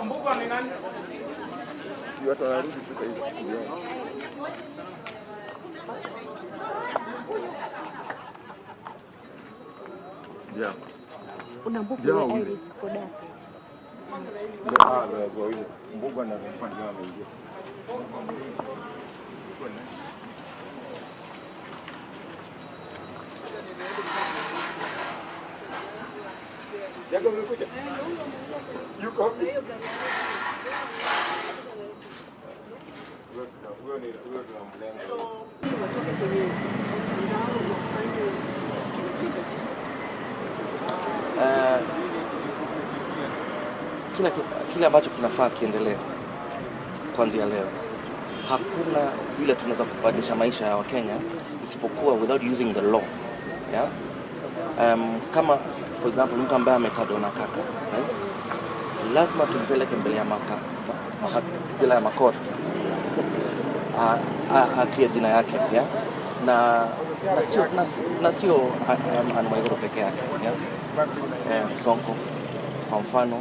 Mbugo ni nani? Si watu wanarudi sasa hivi. Yeah. Una mbugo ya Iris Kodasi. Ndio hiyo. Mbugo anafanya kama ameingia. Jago mlikuja? Yuko wapi? Huyo tunamlenga. Kile ambacho kinafaa kiendelee kuanzia leo, hakuna vile tunaweza kubadilisha maisha ya Wakenya isipokuwa without using the law. Yeah? Kama for example mtu ambaye amekadwa na kaka, right? Lazima tumpeleke mbele ya bila ya makoti atie jina yake, yeah? na sio Waiguru peke yake, yeah? Sonko kwa mfano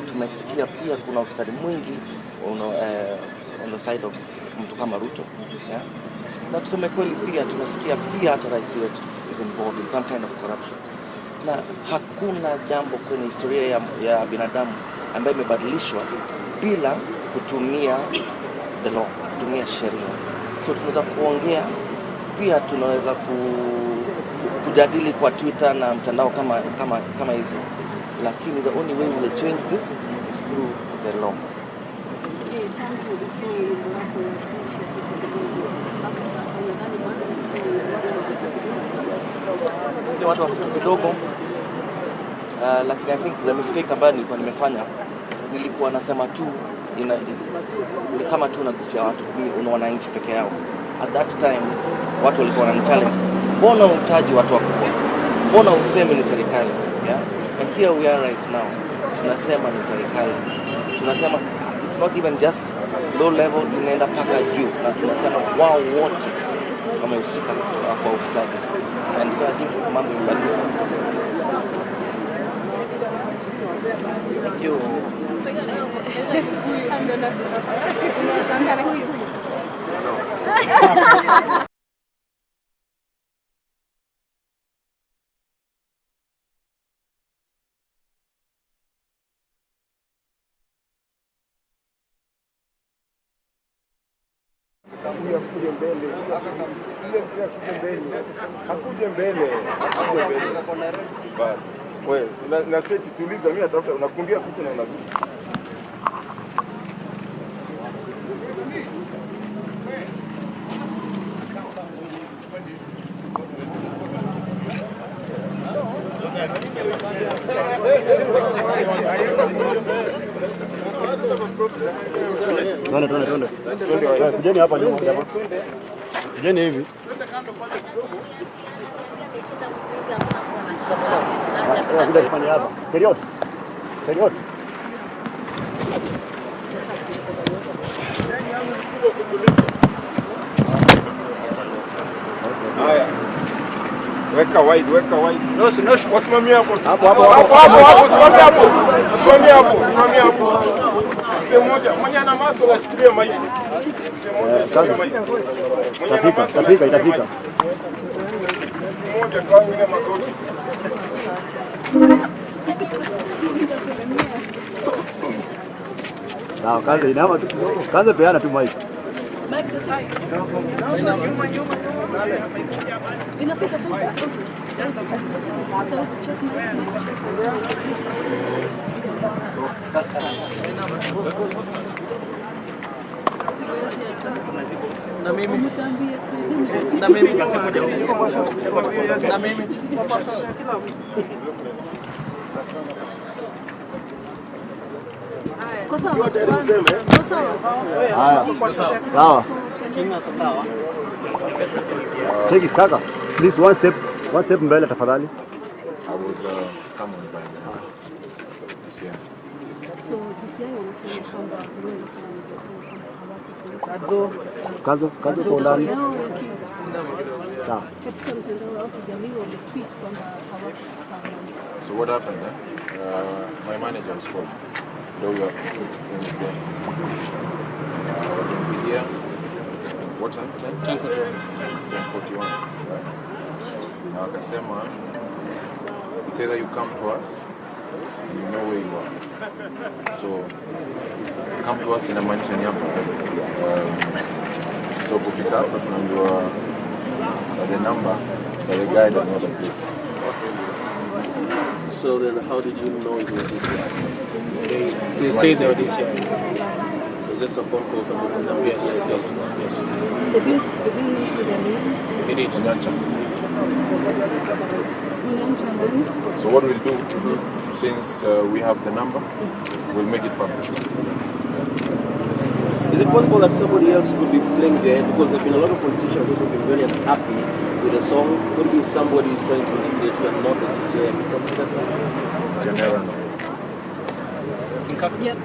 tumesikia pia kuna ufisadi mwingi on the side of mtu kama Ruto, yeah? Na tuseme kweli pia tunasikia pia hata rais wetu is involved in some kind of corruption. Na hakuna jambo kwenye historia ya binadamu ambayo imebadilishwa bila kutumia the law, kutumia sheria. So tunaweza kuongea pia, tunaweza kujadili kwa Twitter na mtandao kama hizo, lakini the only way we will change this is through the law. Sisi watu wa kidogo, lakini I think the mistake ambayo nilikuwa nimefanya, nilikuwa nasema tu ni kama tu nagusia watu wananchi peke yao. At that time watu walikuwa wananichallenge, mbona utaji watu wakubwa, mbona useme ni serikali, yeah? And here we are right now, tunasema ni serikali, tunasema it's not even just low level, tunaenda paka juu na tunasema wao wote wamehusika kwa ufisadi. And so I think mambo yamebadilika. Thank you. Hakuje mbele. Basi. Wewe na sisi tuliza, mimi natafuta, unakumbia kitu na unarudi. Twende. Kujeni hapa nyuma hapa. Kujeni hivi. Period. Haya. Weka wide. Wasimamia hapo. Simamia hapo. Mzee mmoja ana maso ashikilie maji. Itafika. Mmoja kwa mwingine magoti. Sawa, kaza inama tu. Kaza peana tu mic. Inafika Sawa. Cheki kaka. Please one step mbele tafadhali. I was someone by now. This year. So this year wanasema kwamba Kazo kwa ndani. Sawa. katika mtandao wao kijamii wametweet kwamba hawakusema. So what happened? My manager was called. Though we are in his days. We're here. What time? 10:41. Now akasema, it's either you come to us, and you know where you are. So come to us inamaanisha ni hapa. So kufika hapa tunaambiwa the number by the guy that knows exist. So then how did you know it was this year? They say they were this year. So just a phone call, someone said, yes. They didn't mention their name. They did. So what we'll do, since we have the number, we'll make it public. Is it possible that somebody else could be playing there? Because there have been a lot of politicians who have been very unhappy with the song. Could be somebody who's trying to intimidate you and not that this year. Consider that. You never know. Yep.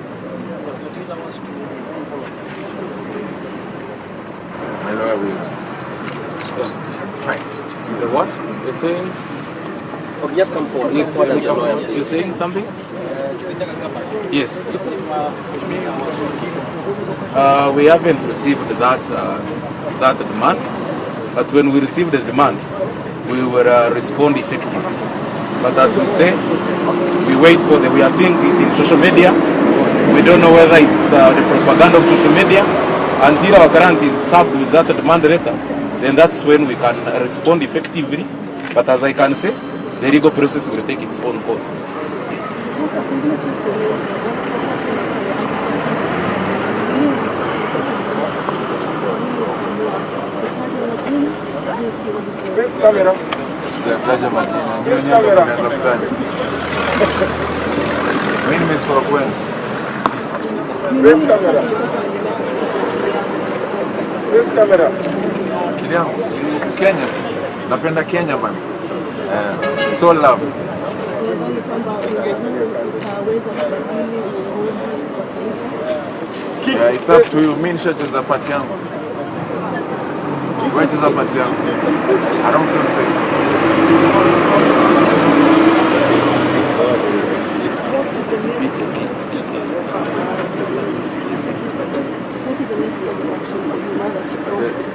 My lawyer will. The what? You're saying? Okay, just come forward. Yes, you're saying something? Yes. We haven't received that demand, but when we receive the demand, we will respond effectively. But as we say, we wait for we are seeing it in social media. We don't know whether it's the propaganda of social media. Until our grant is served with that demand letter, then that's when we can respond effectively. But as I can say, the legal process will take its own course. Camera. Sijataja majina, nyinyi ndio mnaanza kutaja. Mimi nimesoma kwenu. Press camera. Kiliangu, si Kenya. Napenda Kenya bana. It's all love. Yeah, it's up to you. Mimi nishacheza part yangu. Wewe cheza part yangu. I don't feel safe.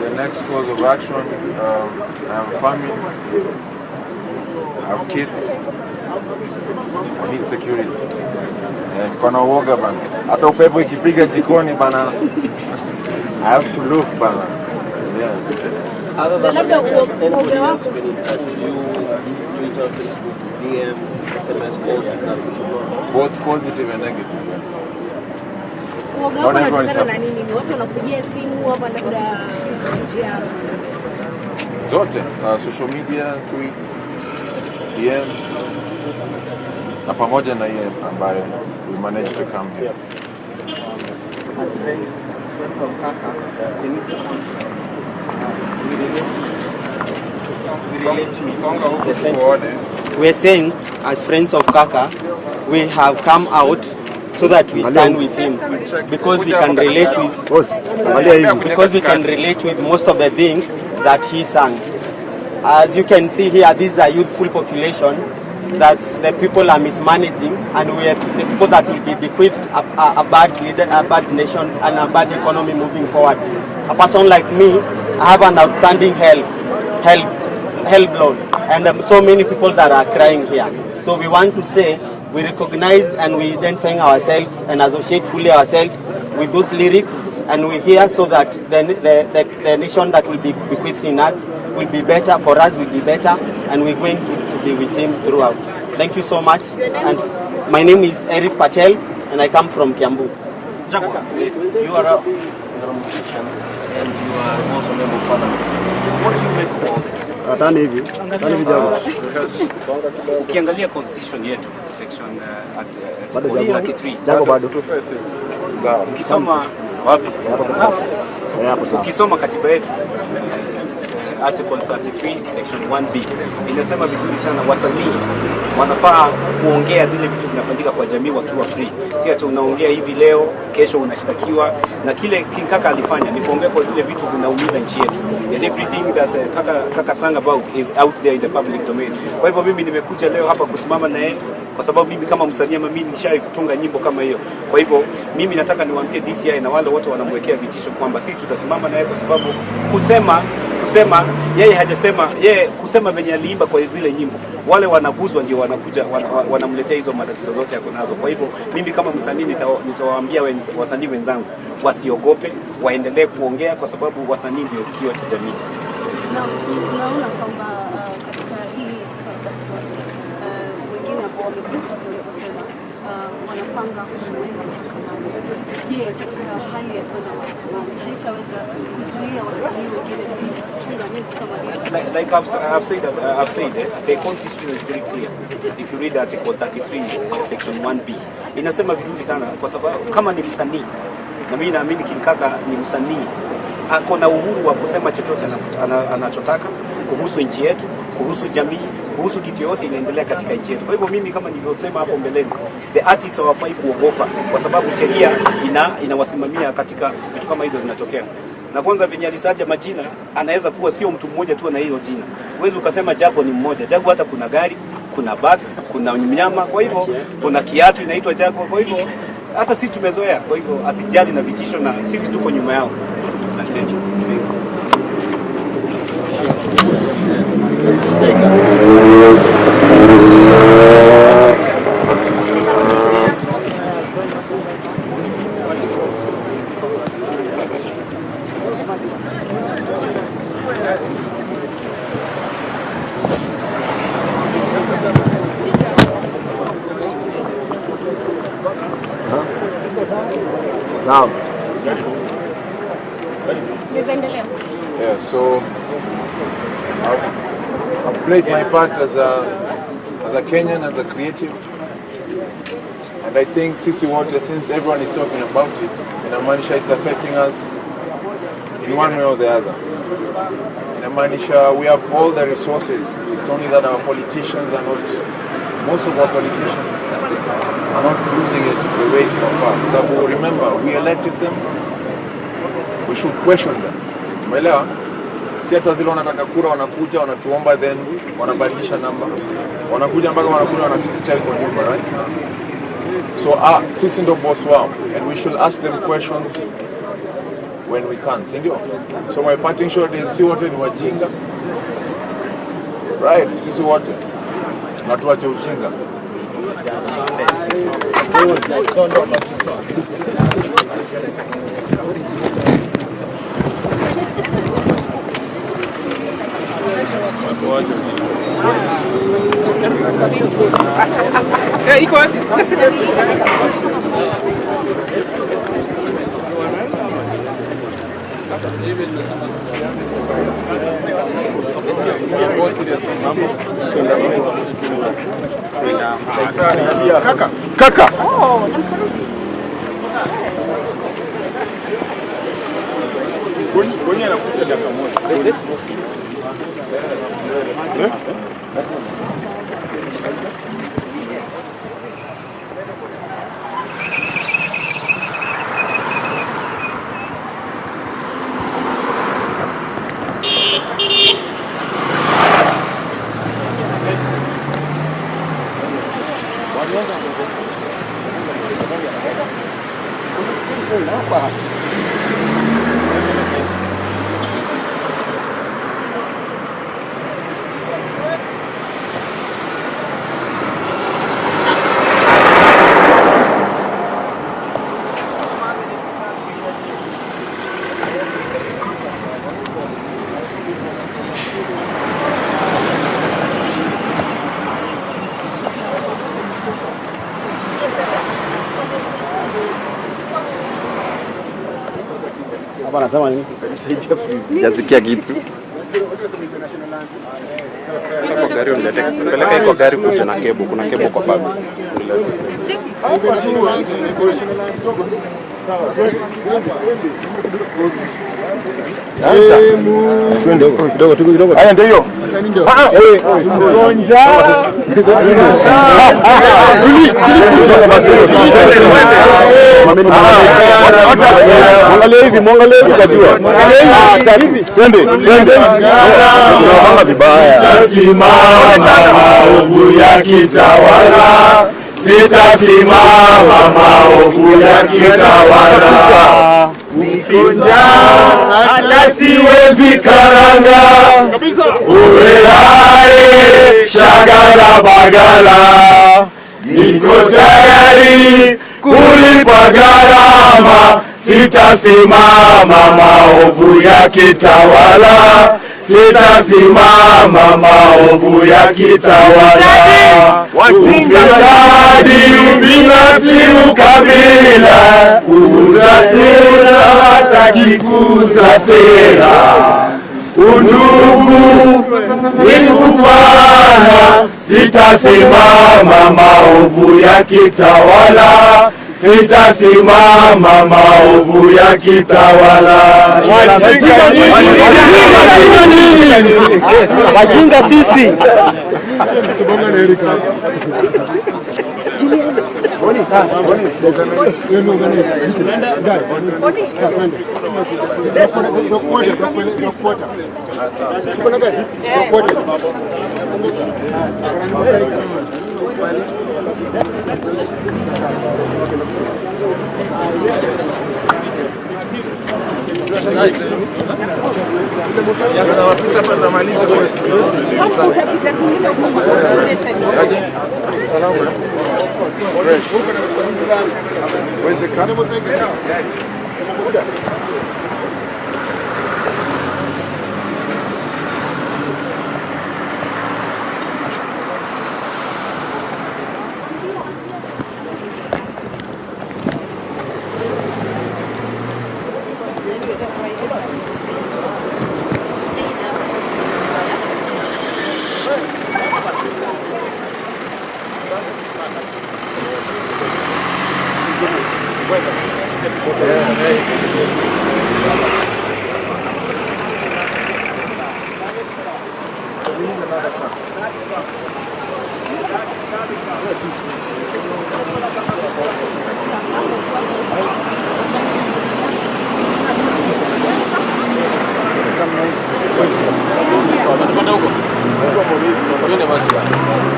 The next course of action, I have a family, I have kids, I need security. And kona uoga bana. Hata upepo ikipiga jikoni bana. I have to look bana. Yeah. Other than that, has been in touch with you, Twitter, Facebook, DM, SMS calls, Both positive and negative, yes. Not everyone is happy. Watu wanakupigia simu hapa labda njia Zote, social media, tweets, DMs, na pamoja na yeye ambaye we managed to come here. we relate with the sentiment. We're saying, as friends of Kaka, we have come out so that we stand with him because we can relate with most of the things that he sang. As you can see here, this is a youthful population that the people are mismanaging, and we are the people that will be bequeathed a bad leader, a bad nation, and a bad economy moving forward. A person like me, I have an outstanding help loan, and so many people that are crying here. So we want to say, we recognize and we identify ourselves and associate fully ourselves with those lyrics, and we're here so that the nation that will be bequeathed in us will be better, for us will be better, and we're going to be with him throughout. Thank you so much. And my name is Eric Patel, and I come from Kiambu. Jaguar, you are a musician and you are also a member of parliament. What do you make of all this? Atani hivi Jaguar. Ukiangalia constitution yetu section at 33 Jaguar bado. Ukisoma wapi? Ukisoma katiba yetu article 33 section 1B inasema vizuri sana, wasanii wanafaa kuongea zile vitu zinafanyika kwa jamii wakiwa free. Si ati unaongea hivi leo, kesho unashtakiwa. Na kile King Kaka alifanya ni kuongea kwa zile vitu zinaumiza nchi yetu. And everything that Kaka sang about is out there in the public domain. Kwa hivyo mimi nimekuja leo hapa kusimama na yeye kwa sababu mimi kama msanii mimi nishawahi kutunga nyimbo kama hiyo. Kwa hivyo mimi nataka niwaambie DCI na wale wote wanamwekea vitisho kwamba sisi tutasimama na yeye, kwa sababu kusema yeye hajasema, yeye kusema venye aliimba kwa zile nyimbo, wale wanaguzwa ndio wanakuja wanamletea hizo matatizo zote yako nazo. Kwa hivyo mimi kama msanii nitawaambia wasanii wenzangu wasiogope, waendelee kuongea kwa sababu wasanii ndio kioo cha jamii. Na tunaona kwamba katika hii sarakasi yote wengine ambao wamekufa waliposema wanapanga kumweka mahakamani. Je, katika hali ya kwenda mahakamani haitaweza kuzuia wasanii wengine kutunga nyimbo kama hizi? Like I've said, the constitution is very clear. If you read article 33 section 1B, inasema vizuri sana, kwa sababu kama ni msanii, na mimi naamini King Kaka ni msanii, ako na uhuru wa kusema chochote anachotaka kuhusu nchi yetu, kuhusu jamii, kuhusu kitu yote inaendelea katika nchi yetu. Kwa hivyo mimi kama nilivyosema hapo mbeleni, the artists hawafai kuogopa, kwa sababu sheria inawasimamia katika vitu kama hizo zinatokea. Na kwanza venye alisaja majina, anaweza kuwa sio mtu mmoja tu na hiyo jina. Huwezi ukasema Jaguar ni mmoja. Jaguar hata kuna gari, kuna basi, kuna mnyama, kwa hivyo kuna kiatu inaitwa Jaguar. Kwa hivyo hata sisi tumezoea, kwa hivyo asijali na vitisho, na sisi tuko nyuma yao. Asante. Naam. Yeah, so I've played my part as a Kenyan, as a creative, and I think Sisi Water, since everyone is talking about it, in Amanisha it's affecting us in one way or the other. In Amanisha we have all the resources, it's only that our politicians are not, most of our politicians are not using it the way it's preferred. So remember, we elected them, we should question them. Umeelewa? Si hata zile wanataka kura wanakuja wanatuomba then wanabadilisha namba. Wanakuja mpaka wanakuja wana sisi chai kwa nyumba, right? So sisi ndo boss wao, and we should ask them questions when we can. Si ndio? So my parting shot is, si wote ni wajinga. Right? Sisi wote na tuache ujinga. Iko wapi? Kaka. Kwenye anakuja dakika moja. Anasema nini? Sijasikia kitu. Peleka iko gari kuja na kebo, kuna kebo kwa babu. Twende huko kidogo kidogo. Haya ndio hiyo. Sasa ndio. Gonja. Mwangalie hivi kajua. Twende. Tunaona vibaya. Sitasimama maovu yakitawala, sitasimama maovu yakitawala. Nikunja hata siwezi karanga, uwe hai shagala bagala. Niko tayari kulipa gharama, sitasimama maovu yakitawala, sitasimama maovu yakitawala. Ufisadi, ubinafsi, ukabila, kuuza sera hata kikuza sera. Undugu ni kufana, sitasimama maovu yakitawala, sitasimama maovu yakitawala. Wajinga sisi.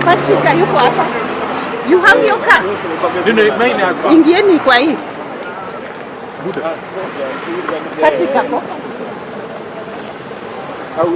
Patrika yuko hapa. You have your car? Ingieni kwa hii. Patrika ko? Au